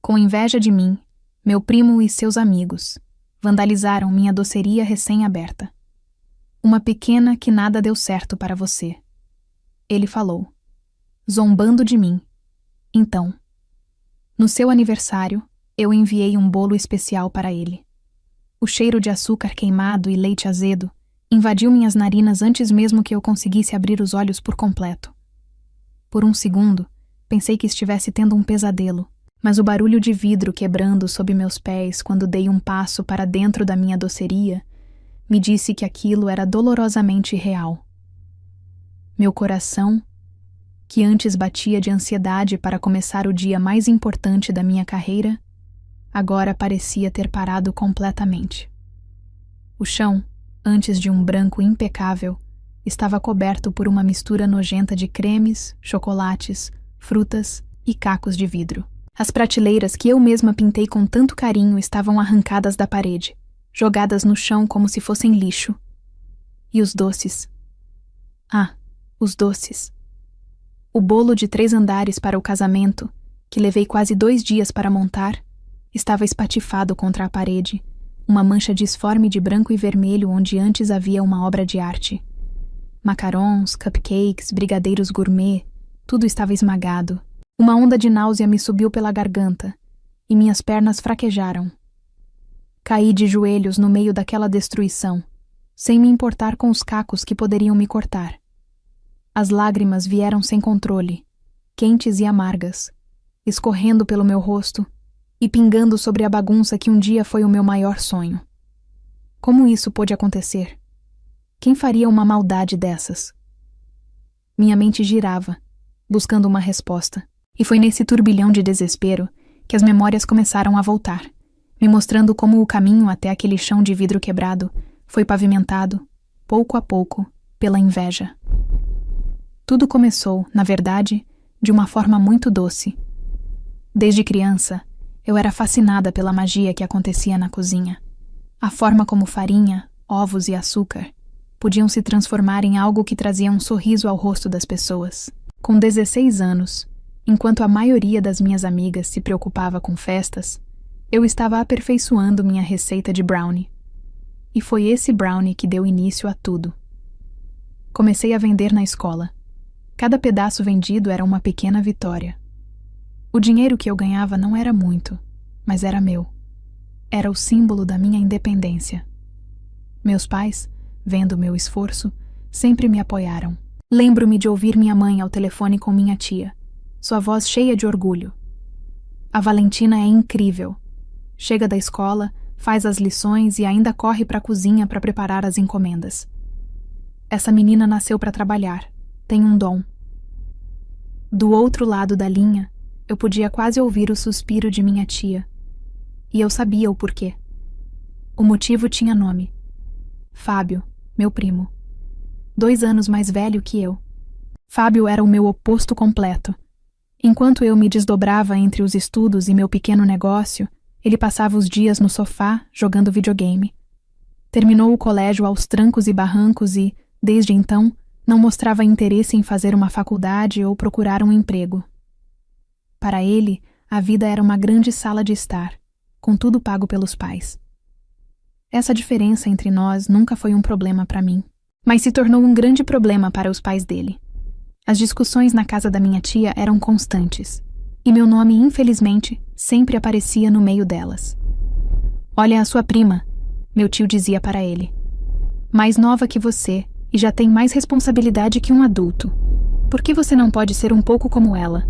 Com inveja de mim, meu primo e seus amigos vandalizaram minha doceria recém-aberta. Uma pequena que nada deu certo para você. Ele falou, zombando de mim. Então, no seu aniversário, eu enviei um bolo especial para ele. O cheiro de açúcar queimado e leite azedo invadiu minhas narinas antes mesmo que eu conseguisse abrir os olhos por completo. Por um segundo, pensei que estivesse tendo um pesadelo, mas o barulho de vidro quebrando sob meus pés quando dei um passo para dentro da minha doceria me disse que aquilo era dolorosamente real. Meu coração, que antes batia de ansiedade para começar o dia mais importante da minha carreira, agora parecia ter parado completamente. O chão, antes de um branco impecável, estava coberto por uma mistura nojenta de cremes, chocolates, frutas e cacos de vidro. As prateleiras que eu mesma pintei com tanto carinho estavam arrancadas da parede, jogadas no chão como se fossem lixo. E os doces? Ah, os doces. O bolo de 3 andares para o casamento, que levei quase 2 dias para montar, estava espatifado contra a parede, uma mancha disforme de branco e vermelho onde antes havia uma obra de arte. Macarons, cupcakes, brigadeiros gourmet, tudo estava esmagado. Uma onda de náusea me subiu pela garganta e minhas pernas fraquejaram. Caí de joelhos no meio daquela destruição, sem me importar com os cacos que poderiam me cortar. As lágrimas vieram sem controle, quentes e amargas, escorrendo pelo meu rosto e pingando sobre a bagunça que um dia foi o meu maior sonho. Como isso pôde acontecer? Quem faria uma maldade dessas? Minha mente girava, buscando uma resposta, e foi nesse turbilhão de desespero que as memórias começaram a voltar, me mostrando como o caminho até aquele chão de vidro quebrado foi pavimentado, pouco a pouco, pela inveja. Tudo começou, na verdade, de uma forma muito doce. Desde criança, eu era fascinada pela magia que acontecia na cozinha. A forma como farinha, ovos e açúcar podiam se transformar em algo que trazia um sorriso ao rosto das pessoas. Com 16 anos, enquanto a maioria das minhas amigas se preocupava com festas, eu estava aperfeiçoando minha receita de brownie. E foi esse brownie que deu início a tudo. Comecei a vender na escola. Cada pedaço vendido era uma pequena vitória. O dinheiro que eu ganhava não era muito, mas era meu. Era o símbolo da minha independência. Meus pais, vendo meu esforço, sempre me apoiaram. Lembro-me de ouvir minha mãe ao telefone com minha tia, sua voz cheia de orgulho. A Valentina é incrível. Chega da escola, faz as lições e ainda corre para a cozinha para preparar as encomendas. Essa menina nasceu para trabalhar, tem um dom. Do outro lado da linha, eu podia quase ouvir o suspiro de minha tia. E eu sabia o porquê. O motivo tinha nome. Fábio, meu primo. 2 anos mais velho que eu. Fábio era o meu oposto completo. Enquanto eu me desdobrava entre os estudos e meu pequeno negócio, ele passava os dias no sofá, jogando videogame. Terminou o colégio aos trancos e barrancos e, desde então, não mostrava interesse em fazer uma faculdade ou procurar um emprego. Para ele, a vida era uma grande sala de estar, com tudo pago pelos pais. Essa diferença entre nós nunca foi um problema para mim, mas se tornou um grande problema para os pais dele. As discussões na casa da minha tia eram constantes, e meu nome, infelizmente, sempre aparecia no meio delas. Olha a sua prima, meu tio dizia para ele. Mais nova que você e já tem mais responsabilidade que um adulto. Por que você não pode ser um pouco como ela?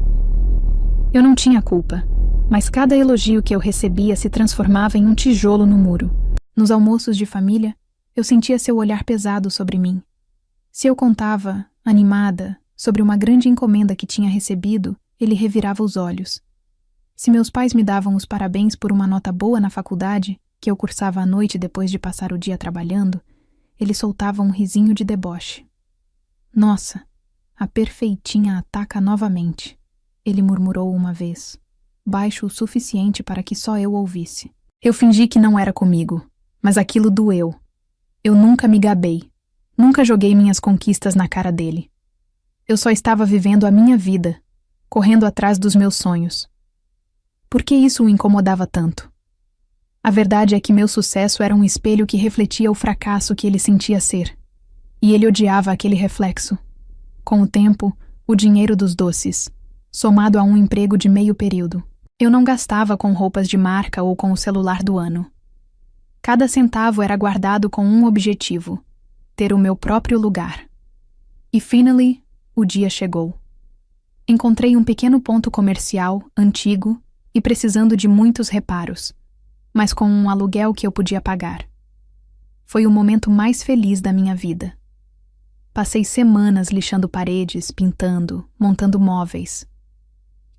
Eu não tinha culpa, mas cada elogio que eu recebia se transformava em um tijolo no muro. Nos almoços de família, eu sentia seu olhar pesado sobre mim. Se eu contava, animada, sobre uma grande encomenda que tinha recebido, ele revirava os olhos. Se meus pais me davam os parabéns por uma nota boa na faculdade, que eu cursava à noite depois de passar o dia trabalhando, ele soltava um risinho de deboche. Nossa, a perfeitinha ataca novamente, ele murmurou uma vez, baixo o suficiente para que só eu ouvisse. Eu fingi que não era comigo, mas aquilo doeu. Eu nunca me gabei, nunca joguei minhas conquistas na cara dele. Eu só estava vivendo a minha vida, correndo atrás dos meus sonhos. Por que isso o incomodava tanto? A verdade é que meu sucesso era um espelho que refletia o fracasso que ele sentia ser. E ele odiava aquele reflexo. Com o tempo, o dinheiro dos doces, somado a um emprego de meio período. Eu não gastava com roupas de marca ou com o celular do ano. Cada centavo era guardado com um objetivo: ter o meu próprio lugar. E, finally, o dia chegou. Encontrei um pequeno ponto comercial, antigo e precisando de muitos reparos, mas com um aluguel que eu podia pagar. Foi o momento mais feliz da minha vida. Passei semanas lixando paredes, pintando, montando móveis.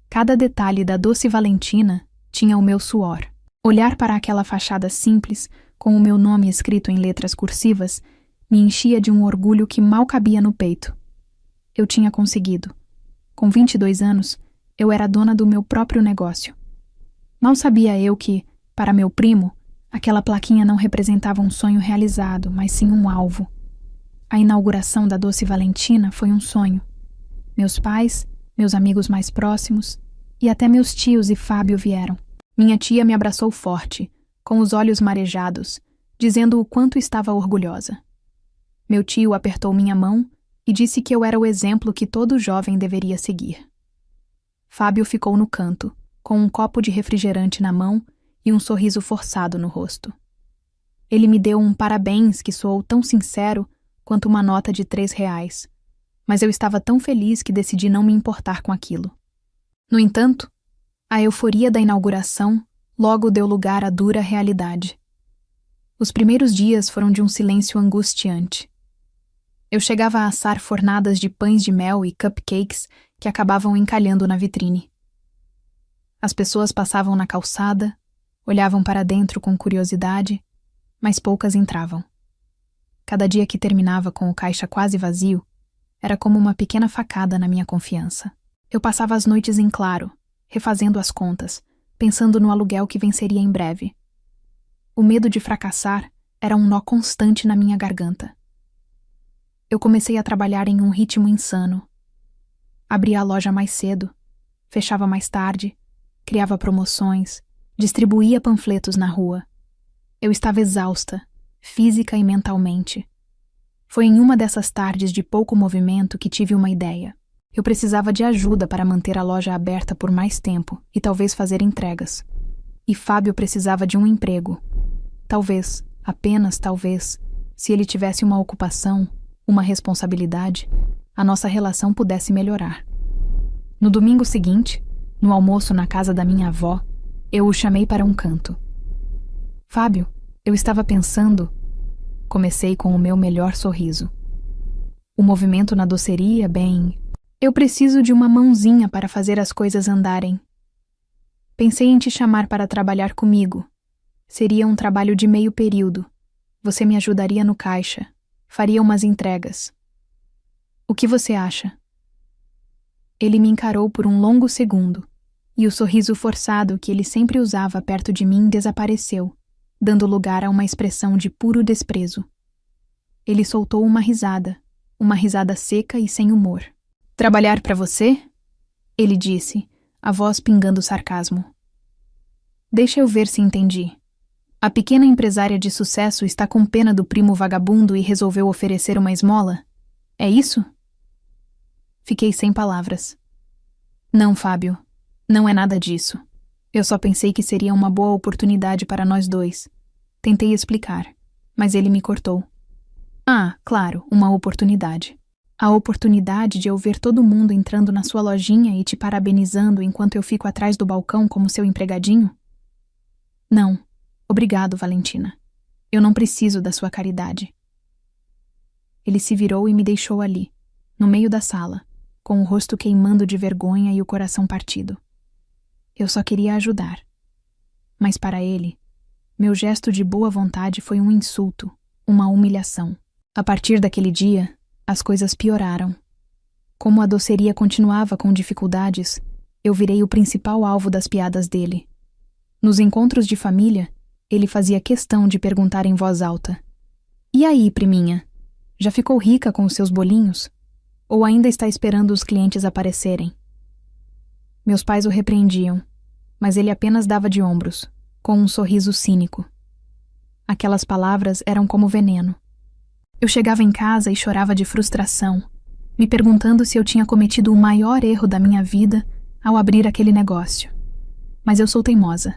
Cada detalhe da Doce Valentina tinha o meu suor. Olhar para aquela fachada simples, com o meu nome escrito em letras cursivas, me enchia de um orgulho que mal cabia no peito. Eu tinha conseguido. Com 22 anos, eu era dona do meu próprio negócio. Mal sabia eu que, para meu primo, aquela plaquinha não representava um sonho realizado, mas sim um alvo. A inauguração da Doce Valentina foi um sonho. Meus pais, meus amigos mais próximos e até meus tios e Fábio vieram. Minha tia me abraçou forte, com os olhos marejados, dizendo o quanto estava orgulhosa. Meu tio apertou minha mão e disse que eu era o exemplo que todo jovem deveria seguir. Fábio ficou no canto, com um copo de refrigerante na mão e um sorriso forçado no rosto. Ele me deu um parabéns que soou tão sincero quanto uma nota de R$3, mas eu estava tão feliz que decidi não me importar com aquilo. No entanto, a euforia da inauguração logo deu lugar à dura realidade. Os primeiros dias foram de um silêncio angustiante. Eu chegava a assar fornadas de pães de mel e cupcakes que acabavam encalhando na vitrine. As pessoas passavam na calçada, olhavam para dentro com curiosidade, mas poucas entravam. Cada dia que terminava com o caixa quase vazio, era como uma pequena facada na minha confiança. Eu passava as noites em claro, refazendo as contas, pensando no aluguel que venceria em breve. O medo de fracassar era um nó constante na minha garganta. Eu comecei a trabalhar em um ritmo insano. Abria a loja mais cedo, fechava mais tarde, criava promoções, distribuía panfletos na rua. Eu estava exausta, física e mentalmente. Foi em uma dessas tardes de pouco movimento que tive uma ideia. Eu precisava de ajuda para manter a loja aberta por mais tempo e talvez fazer entregas. E Fábio precisava de um emprego. Talvez, apenas talvez, se ele tivesse uma ocupação, uma responsabilidade, a nossa relação pudesse melhorar. No domingo seguinte, no almoço na casa da minha avó, eu o chamei para um canto. Fábio, eu estava pensando... Comecei com o meu melhor sorriso. O movimento na doceria, bem... Eu preciso de uma mãozinha para fazer as coisas andarem. Pensei em te chamar para trabalhar comigo. Seria um trabalho de meio período. Você me ajudaria no caixa. Faria umas entregas. O que você acha? Ele me encarou por um longo segundo, e o sorriso forçado que ele sempre usava perto de mim desapareceu, dando lugar a uma expressão de puro desprezo. Ele soltou uma risada seca e sem humor. Trabalhar para você? Ele disse, a voz pingando sarcasmo. Deixa eu ver se entendi. A pequena empresária de sucesso está com pena do primo vagabundo e resolveu oferecer uma esmola? É isso? Fiquei sem palavras. Não, Fábio, não é nada disso. Eu só pensei que seria uma boa oportunidade para nós dois. Tentei explicar, mas ele me cortou. Ah, claro, uma oportunidade. A oportunidade de eu ver todo mundo entrando na sua lojinha e te parabenizando enquanto eu fico atrás do balcão como seu empregadinho? Não, obrigado, Valentina. Eu não preciso da sua caridade. Ele se virou e me deixou ali, no meio da sala, com o rosto queimando de vergonha e o coração partido. Eu só queria ajudar. Mas para ele, meu gesto de boa vontade foi um insulto, uma humilhação. A partir daquele dia, as coisas pioraram. Como a doceria continuava com dificuldades, eu virei o principal alvo das piadas dele. Nos encontros de família, ele fazia questão de perguntar em voz alta: E aí, priminha? Já ficou rica com os seus bolinhos? Ou ainda está esperando os clientes aparecerem? Meus pais o repreendiam, Mas ele apenas dava de ombros, com um sorriso cínico. Aquelas palavras eram como veneno. Eu chegava em casa e chorava de frustração, me perguntando se eu tinha cometido o maior erro da minha vida ao abrir aquele negócio. Mas eu sou teimosa.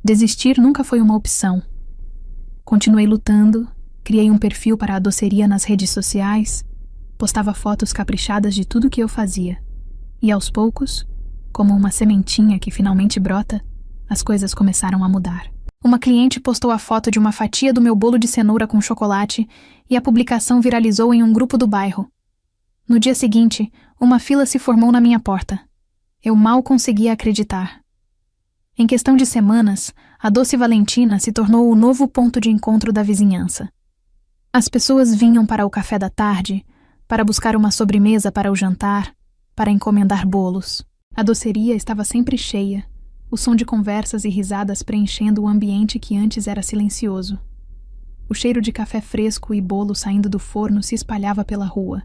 Desistir nunca foi uma opção. Continuei lutando, criei um perfil para a doceria nas redes sociais, postava fotos caprichadas de tudo que eu fazia. E aos poucos, como uma sementinha que finalmente brota, as coisas começaram a mudar. Uma cliente postou a foto de uma fatia do meu bolo de cenoura com chocolate e a publicação viralizou em um grupo do bairro. No dia seguinte, uma fila se formou na minha porta. Eu mal conseguia acreditar. Em questão de semanas, a Doce Valentina se tornou o novo ponto de encontro da vizinhança. As pessoas vinham para o café da tarde, para buscar uma sobremesa para o jantar, para encomendar bolos. A doceria estava sempre cheia, o som de conversas e risadas preenchendo o ambiente que antes era silencioso. O cheiro de café fresco e bolo saindo do forno se espalhava pela rua.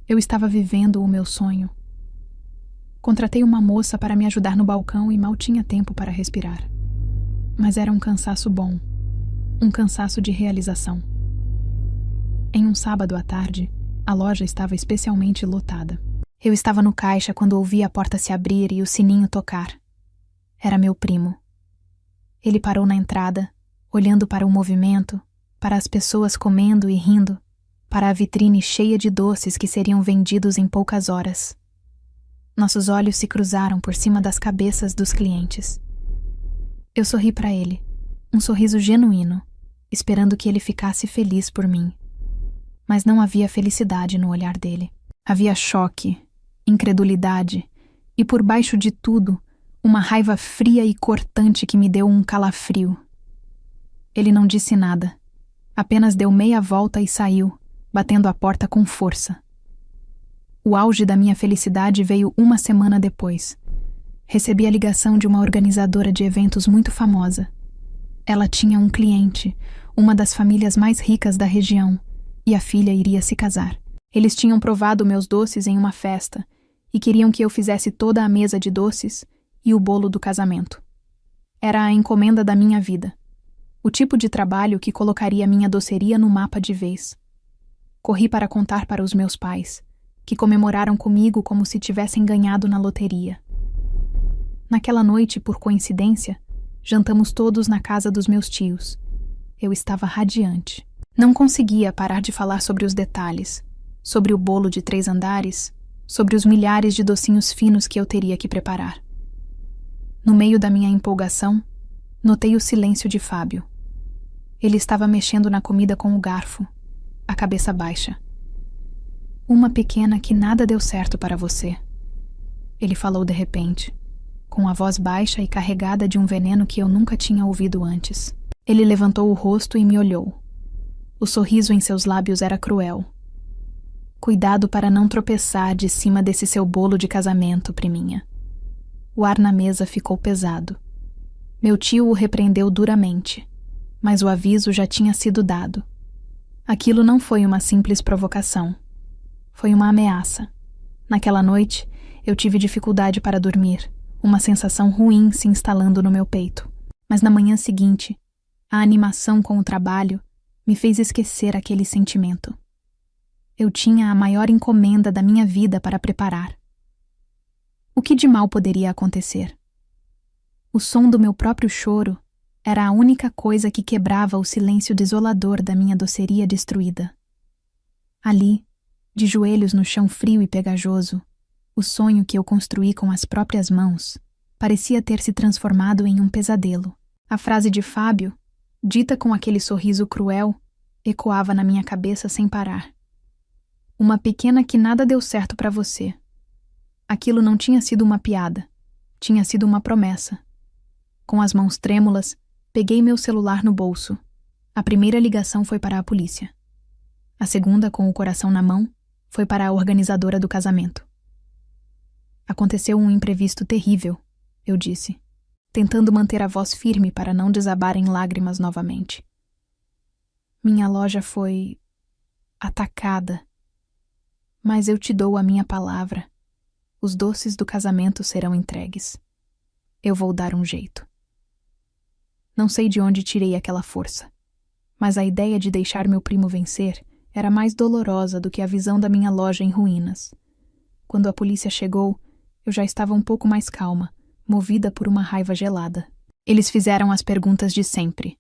Eu estava vivendo o meu sonho. Contratei uma moça para me ajudar no balcão e mal tinha tempo para respirar. Mas era um cansaço bom, um cansaço de realização. Em um sábado à tarde, a loja estava especialmente lotada. Eu estava no caixa quando ouvi a porta se abrir e o sininho tocar. Era meu primo. Ele parou na entrada, olhando para o movimento, para as pessoas comendo e rindo, para a vitrine cheia de doces que seriam vendidos em poucas horas. Nossos olhos se cruzaram por cima das cabeças dos clientes. Eu sorri para ele, um sorriso genuíno, esperando que ele ficasse feliz por mim. Mas não havia felicidade no olhar dele. Havia choque, incredulidade e, por baixo de tudo, uma raiva fria e cortante que me deu um calafrio. Ele não disse nada, apenas deu meia volta e saiu, batendo a porta com força. O auge da minha felicidade veio uma semana depois. Recebi a ligação de uma organizadora de eventos muito famosa. Ela tinha um cliente, uma das famílias mais ricas da região, e a filha iria se casar. Eles tinham provado meus doces em uma festa e queriam que eu fizesse toda a mesa de doces e o bolo do casamento. Era a encomenda da minha vida. O tipo de trabalho que colocaria minha doceria no mapa de vez. Corri para contar para os meus pais, que comemoraram comigo como se tivessem ganhado na loteria. Naquela noite, por coincidência, jantamos todos na casa dos meus tios. Eu estava radiante. Não conseguia parar de falar sobre os detalhes, sobre o bolo de 3 andares, sobre os milhares de docinhos finos que eu teria que preparar. No meio da minha empolgação, notei o silêncio de Fábio. Ele estava mexendo na comida com o garfo, a cabeça baixa. Uma pequena que nada deu certo para você. Ele falou de repente, com a voz baixa e carregada de um veneno que eu nunca tinha ouvido antes. Ele levantou o rosto e me olhou. O sorriso em seus lábios era cruel. Cuidado para não tropeçar de cima desse seu bolo de casamento, priminha. O ar na mesa ficou pesado. Meu tio o repreendeu duramente, mas o aviso já tinha sido dado. Aquilo não foi uma simples provocação. Foi uma ameaça. Naquela noite, eu tive dificuldade para dormir, uma sensação ruim se instalando no meu peito. Mas na manhã seguinte, a animação com o trabalho me fez esquecer aquele sentimento. Eu tinha a maior encomenda da minha vida para preparar. O que de mal poderia acontecer? O som do meu próprio choro era a única coisa que quebrava o silêncio desolador da minha doceria destruída. Ali, de joelhos no chão frio e pegajoso, o sonho que eu construí com as próprias mãos parecia ter se transformado em um pesadelo. A frase de Fábio, dita com aquele sorriso cruel, ecoava na minha cabeça sem parar. Uma pequena que nada deu certo para você. Aquilo não tinha sido uma piada, tinha sido uma promessa. Com as mãos trêmulas, peguei meu celular no bolso. A primeira ligação foi para a polícia. A segunda, com o coração na mão, foi para a organizadora do casamento. Aconteceu um imprevisto terrível, eu disse, tentando manter a voz firme para não desabar em lágrimas novamente. Minha loja foi atacada. Mas eu te dou a minha palavra. Os doces do casamento serão entregues. Eu vou dar um jeito. Não sei de onde tirei aquela força, mas a ideia de deixar meu primo vencer era mais dolorosa do que a visão da minha loja em ruínas. Quando a polícia chegou, eu já estava um pouco mais calma, movida por uma raiva gelada. Eles fizeram as perguntas de sempre.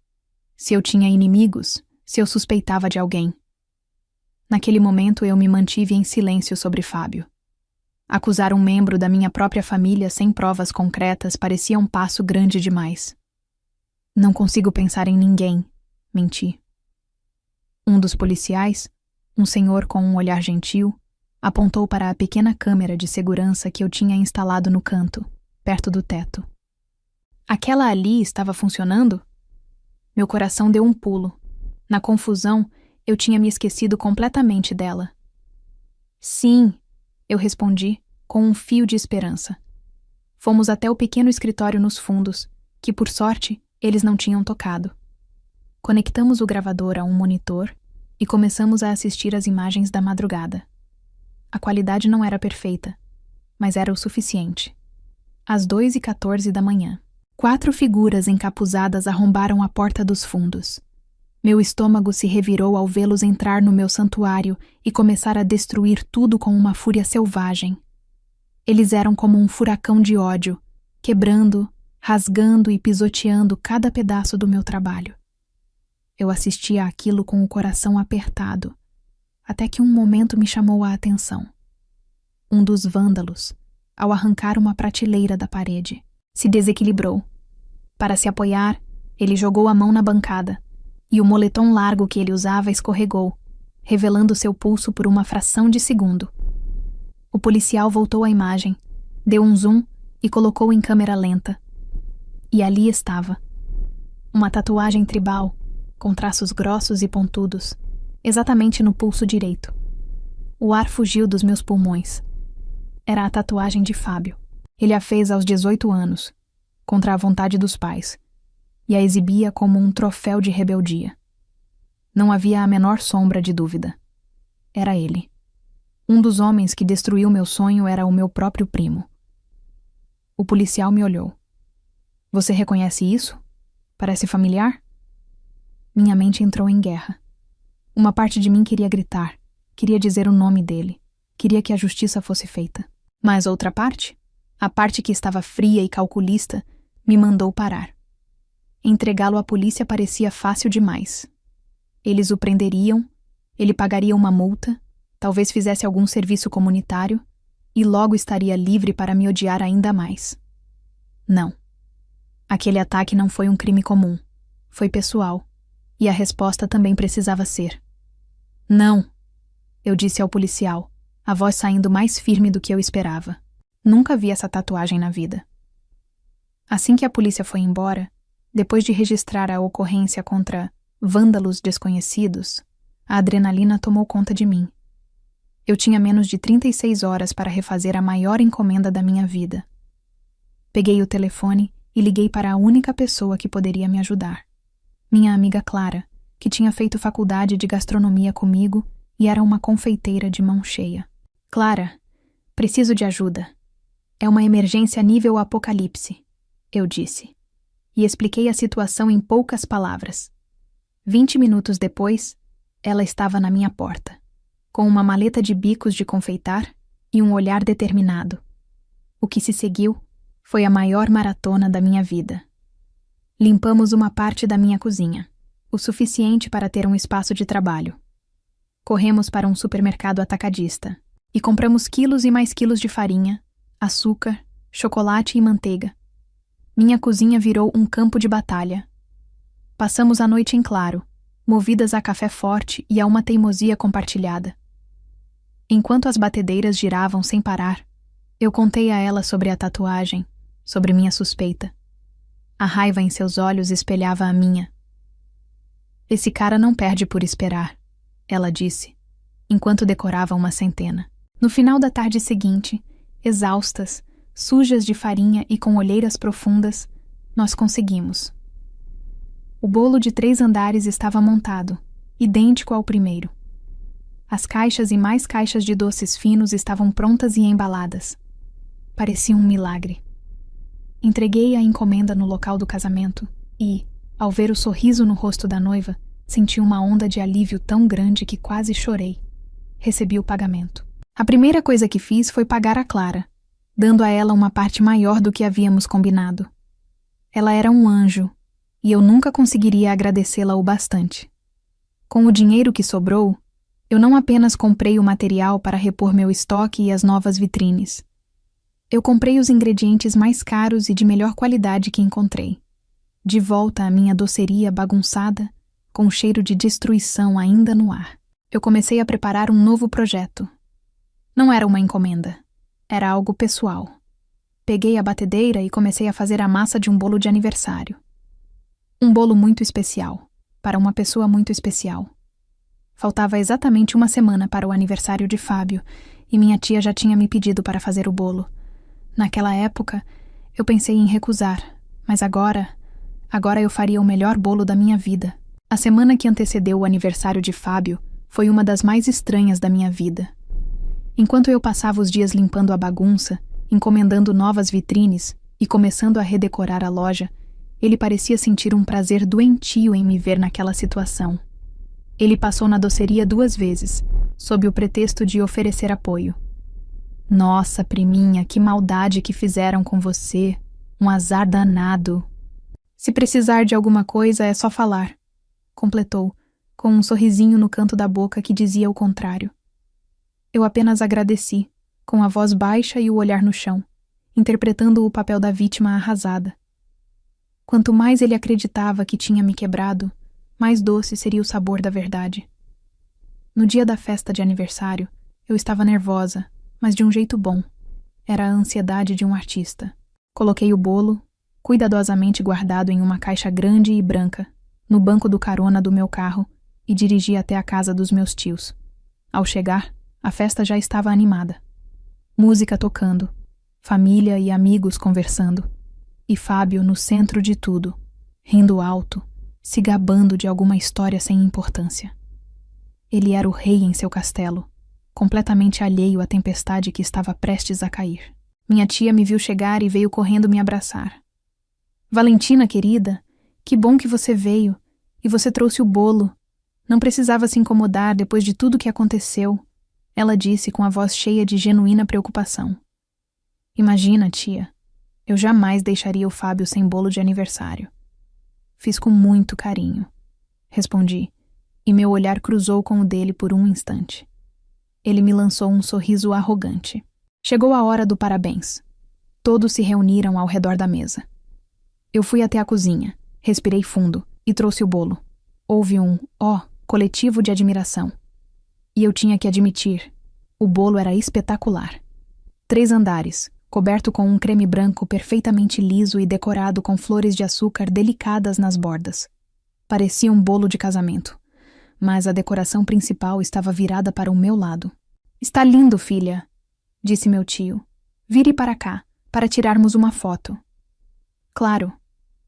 Se eu tinha inimigos, se eu suspeitava de alguém. Naquele momento eu me mantive em silêncio sobre Fábio. Acusar um membro da minha própria família sem provas concretas parecia um passo grande demais. Não consigo pensar em ninguém, menti. Um dos policiais, um senhor com um olhar gentil, apontou para a pequena câmera de segurança que eu tinha instalado no canto, perto do teto. Aquela ali estava funcionando? Meu coração deu um pulo. Na confusão, eu tinha me esquecido completamente dela. Sim, eu respondi, com um fio de esperança. Fomos até o pequeno escritório nos fundos, que, por sorte, eles não tinham tocado. Conectamos o gravador a um monitor e começamos a assistir às imagens da madrugada. A qualidade não era perfeita, mas era o suficiente. Às 2h14 da manhã, 4 figuras encapuzadas arrombaram a porta dos fundos. Meu estômago se revirou ao vê-los entrar no meu santuário e começar a destruir tudo com uma fúria selvagem. Eles eram como um furacão de ódio, quebrando, rasgando e pisoteando cada pedaço do meu trabalho. Eu assistia àquilo com o coração apertado, até que um momento me chamou a atenção. Um dos vândalos, ao arrancar uma prateleira da parede, se desequilibrou. Para se apoiar, ele jogou a mão na bancada, e o moletom largo que ele usava escorregou, revelando seu pulso por uma fração de segundo. O policial voltou à imagem, deu um zoom e colocou em câmera lenta. E ali estava. Uma tatuagem tribal, com traços grossos e pontudos, exatamente no pulso direito. O ar fugiu dos meus pulmões. Era a tatuagem de Fábio. Ele a fez aos 18 anos, contra a vontade dos pais, e a exibia como um troféu de rebeldia. Não havia a menor sombra de dúvida. Era ele. Um dos homens que destruiu meu sonho era o meu próprio primo. O policial me olhou. Você reconhece isso? Parece familiar? Minha mente entrou em guerra. Uma parte de mim queria gritar, queria dizer o nome dele, queria que a justiça fosse feita. Mas outra parte, a parte que estava fria e calculista, me mandou parar. Entregá-lo à polícia parecia fácil demais. Eles o prenderiam, ele pagaria uma multa, talvez fizesse algum serviço comunitário, e logo estaria livre para me odiar ainda mais. Não. Aquele ataque não foi um crime comum. Foi pessoal. E a resposta também precisava ser. Não, eu disse ao policial, a voz saindo mais firme do que eu esperava. Nunca vi essa tatuagem na vida. Assim que a polícia foi embora, depois de registrar a ocorrência contra vândalos desconhecidos, a adrenalina tomou conta de mim. Eu tinha menos de 36 horas para refazer a maior encomenda da minha vida. Peguei o telefone e liguei para a única pessoa que poderia me ajudar. Minha amiga Clara, que tinha feito faculdade de gastronomia comigo e era uma confeiteira de mão cheia. Clara, preciso de ajuda. É uma emergência nível apocalipse, eu disse. E expliquei a situação em poucas palavras. 20 minutos depois, ela estava na minha porta, com uma maleta de bicos de confeitar e um olhar determinado. O que se seguiu foi a maior maratona da minha vida. Limpamos uma parte da minha cozinha, o suficiente para ter um espaço de trabalho. Corremos para um supermercado atacadista e compramos quilos e mais quilos de farinha, açúcar, chocolate e manteiga. Minha cozinha virou um campo de batalha. Passamos a noite em claro, movidas a café forte e a uma teimosia compartilhada. Enquanto as batedeiras giravam sem parar, eu contei a ela sobre a tatuagem, sobre minha suspeita. A raiva em seus olhos espelhava a minha. Esse cara não perde por esperar, ela disse, enquanto decorava uma centena. No final da tarde seguinte, exaustas, sujas de farinha e com olheiras profundas, nós conseguimos. O bolo de 3 andares estava montado, idêntico ao primeiro. As caixas e mais caixas de doces finos estavam prontas e embaladas. Parecia um milagre. Entreguei a encomenda no local do casamento e, ao ver o sorriso no rosto da noiva, senti uma onda de alívio tão grande que quase chorei. Recebi o pagamento. A primeira coisa que fiz foi pagar a Clara, dando a ela uma parte maior do que havíamos combinado. Ela era um anjo, e eu nunca conseguiria agradecê-la o bastante. Com o dinheiro que sobrou, eu não apenas comprei o material para repor meu estoque e as novas vitrines. Eu comprei os ingredientes mais caros e de melhor qualidade que encontrei. De volta à minha doceria bagunçada, com o cheiro de destruição ainda no ar. Eu comecei a preparar um novo projeto. Não era uma encomenda. Era algo pessoal. Peguei a batedeira e comecei a fazer a massa de um bolo de aniversário. Um bolo muito especial, para uma pessoa muito especial. Faltava exatamente uma semana para o aniversário de Fábio, e minha tia já tinha me pedido para fazer o bolo. Naquela época, eu pensei em recusar, mas agora eu faria o melhor bolo da minha vida. A semana que antecedeu o aniversário de Fábio foi uma das mais estranhas da minha vida. Enquanto eu passava os dias limpando a bagunça, encomendando novas vitrines e começando a redecorar a loja, ele parecia sentir um prazer doentio em me ver naquela situação. Ele passou na doceria 2 vezes, sob o pretexto de oferecer apoio. Nossa, priminha, que maldade que fizeram com você. Um azar danado. Se precisar de alguma coisa, é só falar, completou, com um sorrisinho no canto da boca que dizia o contrário. Eu apenas agradeci, com a voz baixa e o olhar no chão, interpretando o papel da vítima arrasada. Quanto mais ele acreditava que tinha me quebrado, mais doce seria o sabor da verdade. No dia da festa de aniversário, eu estava nervosa, mas de um jeito bom. Era a ansiedade de um artista. Coloquei o bolo, cuidadosamente guardado em uma caixa grande e branca, no banco do carona do meu carro e dirigi até a casa dos meus tios. Ao chegar, a festa já estava animada. Música tocando, família e amigos conversando, e Fábio no centro de tudo, rindo alto, se gabando de alguma história sem importância. Ele era o rei em seu castelo, completamente alheio à tempestade que estava prestes a cair. Minha tia me viu chegar e veio correndo me abraçar. Valentina, querida, que bom que você veio, e você trouxe o bolo. Não precisava se incomodar depois de tudo que aconteceu, ela disse com a voz cheia de genuína preocupação. Imagina, tia, eu jamais deixaria o Fábio sem bolo de aniversário. Fiz com muito carinho, respondi, e meu olhar cruzou com o dele por um instante. Ele me lançou um sorriso arrogante. Chegou a hora do parabéns. Todos se reuniram ao redor da mesa. Eu fui até a cozinha, respirei fundo e trouxe o bolo. Houve um coletivo de admiração. E eu tinha que admitir, o bolo era espetacular. 3 andares, coberto com um creme branco perfeitamente liso e decorado com flores de açúcar delicadas nas bordas. Parecia um bolo de casamento, mas a decoração principal estava virada para o meu lado. Está lindo, filha, disse meu tio. Vire para cá, para tirarmos uma foto. Claro,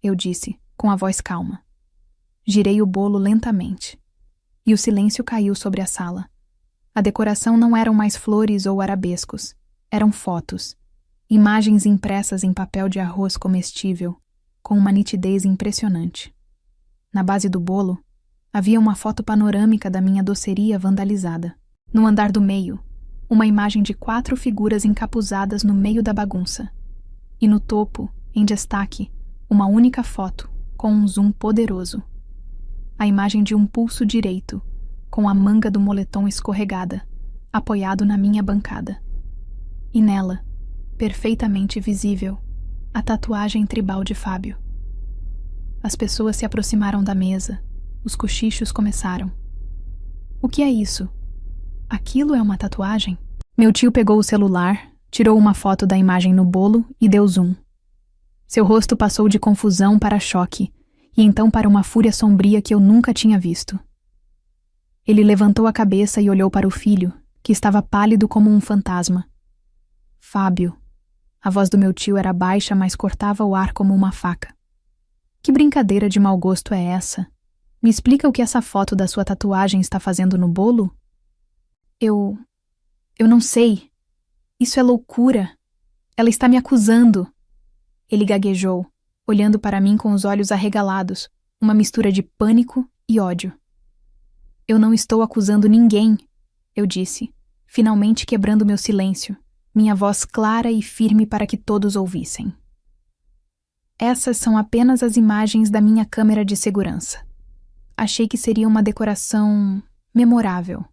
eu disse, com a voz calma. Girei o bolo lentamente. E o silêncio caiu sobre a sala. A decoração não eram mais flores ou arabescos. Eram fotos. Imagens impressas em papel de arroz comestível, com uma nitidez impressionante. Na base do bolo, havia uma foto panorâmica da minha doceria vandalizada. No andar do meio, uma imagem de 4 figuras encapuzadas no meio da bagunça. E no topo, em destaque, uma única foto, com um zoom poderoso. A imagem de um pulso direito, com a manga do moletom escorregada, apoiado na minha bancada. E nela, perfeitamente visível, a tatuagem tribal de Fábio. As pessoas se aproximaram da mesa, os cochichos começaram. O que é isso? Aquilo é uma tatuagem? Meu tio pegou o celular, tirou uma foto da imagem no bolo e deu zoom. Seu rosto passou de confusão para choque, e então para uma fúria sombria que eu nunca tinha visto. Ele levantou a cabeça e olhou para o filho, que estava pálido como um fantasma. Fábio. A voz do meu tio era baixa, mas cortava o ar como uma faca. Que brincadeira de mau gosto é essa? Me explica o que essa foto da sua tatuagem está fazendo no bolo? Eu não sei. Isso é loucura. Ela está me acusando. Ele gaguejou, olhando para mim com os olhos arregalados, uma mistura de pânico e ódio. Eu não estou acusando ninguém, eu disse, finalmente quebrando meu silêncio, minha voz clara e firme para que todos ouvissem. Essas são apenas as imagens da minha câmera de segurança. Achei que seria uma decoração memorável.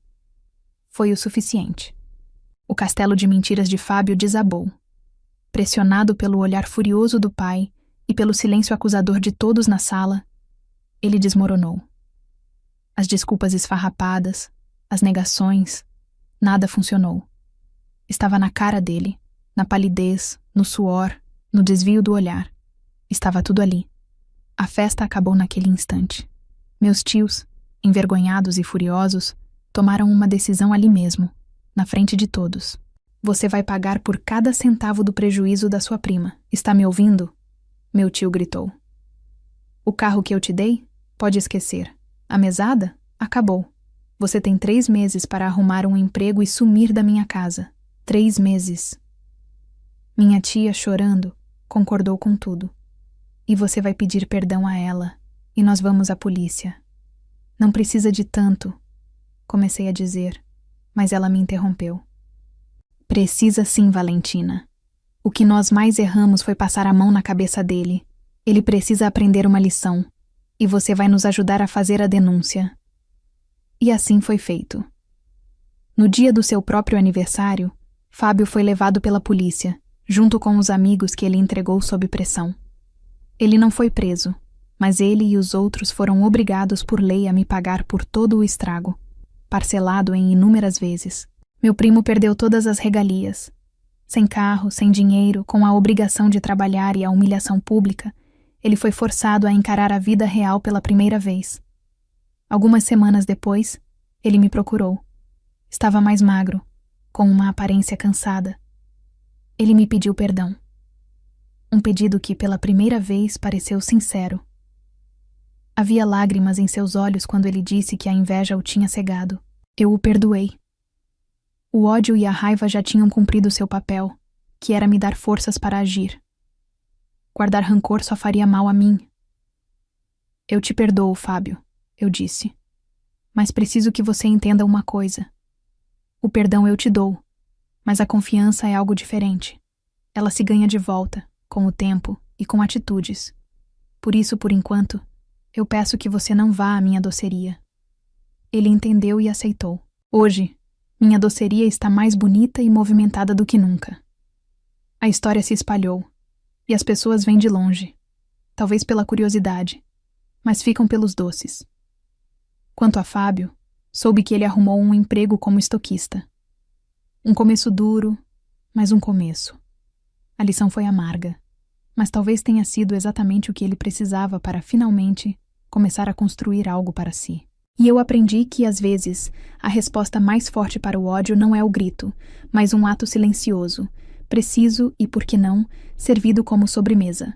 Foi o suficiente. O castelo de mentiras de Fábio desabou. Pressionado pelo olhar furioso do pai e pelo silêncio acusador de todos na sala, ele desmoronou. As desculpas esfarrapadas, as negações, nada funcionou. Estava na cara dele, na palidez, no suor, no desvio do olhar. Estava tudo ali. A festa acabou naquele instante. Meus tios, envergonhados e furiosos, tomaram uma decisão ali mesmo, na frente de todos. Você vai pagar por cada centavo do prejuízo da sua prima. Está me ouvindo? Meu tio gritou. O carro que eu te dei? Pode esquecer. A mesada? Acabou. Você tem 3 meses para arrumar um emprego e sumir da minha casa. 3 meses. Minha tia, chorando, concordou com tudo. E você vai pedir perdão a ela, e nós vamos à polícia. Não precisa de tanto, comecei a dizer, mas ela me interrompeu. Precisa sim, Valentina. O que nós mais erramos foi passar a mão na cabeça dele. Ele precisa aprender uma lição, e você vai nos ajudar a fazer a denúncia. E assim foi feito. No dia do seu próprio aniversário, Fábio foi levado pela polícia, junto com os amigos que ele entregou sob pressão. Ele não foi preso, mas ele e os outros foram obrigados por lei a me pagar por todo o estrago, parcelado em inúmeras vezes. Meu primo perdeu todas as regalias. Sem carro, sem dinheiro, com a obrigação de trabalhar e a humilhação pública, ele foi forçado a encarar a vida real pela primeira vez. Algumas semanas depois, ele me procurou. Estava mais magro, com uma aparência cansada. Ele me pediu perdão. Um pedido que, pela primeira vez, pareceu sincero. Havia lágrimas em seus olhos quando ele disse que a inveja o tinha cegado. Eu o perdoei. O ódio e a raiva já tinham cumprido seu papel, que era me dar forças para agir. Guardar rancor só faria mal a mim. Eu te perdoo, Fábio, eu disse. Mas preciso que você entenda uma coisa. O perdão eu te dou, mas a confiança é algo diferente. Ela se ganha de volta, com o tempo e com atitudes. Por isso, por enquanto, eu peço que você não vá à minha doceria. Ele entendeu e aceitou. Hoje, minha doceria está mais bonita e movimentada do que nunca. A história se espalhou, e as pessoas vêm de longe, talvez pela curiosidade, mas ficam pelos doces. Quanto a Fábio, soube que ele arrumou um emprego como estoquista. Um começo duro, mas um começo. A lição foi amarga, mas talvez tenha sido exatamente o que ele precisava para finalmente começar a construir algo para si. E eu aprendi que, às vezes, a resposta mais forte para o ódio não é o grito, mas um ato silencioso, preciso e, por que não, servido como sobremesa.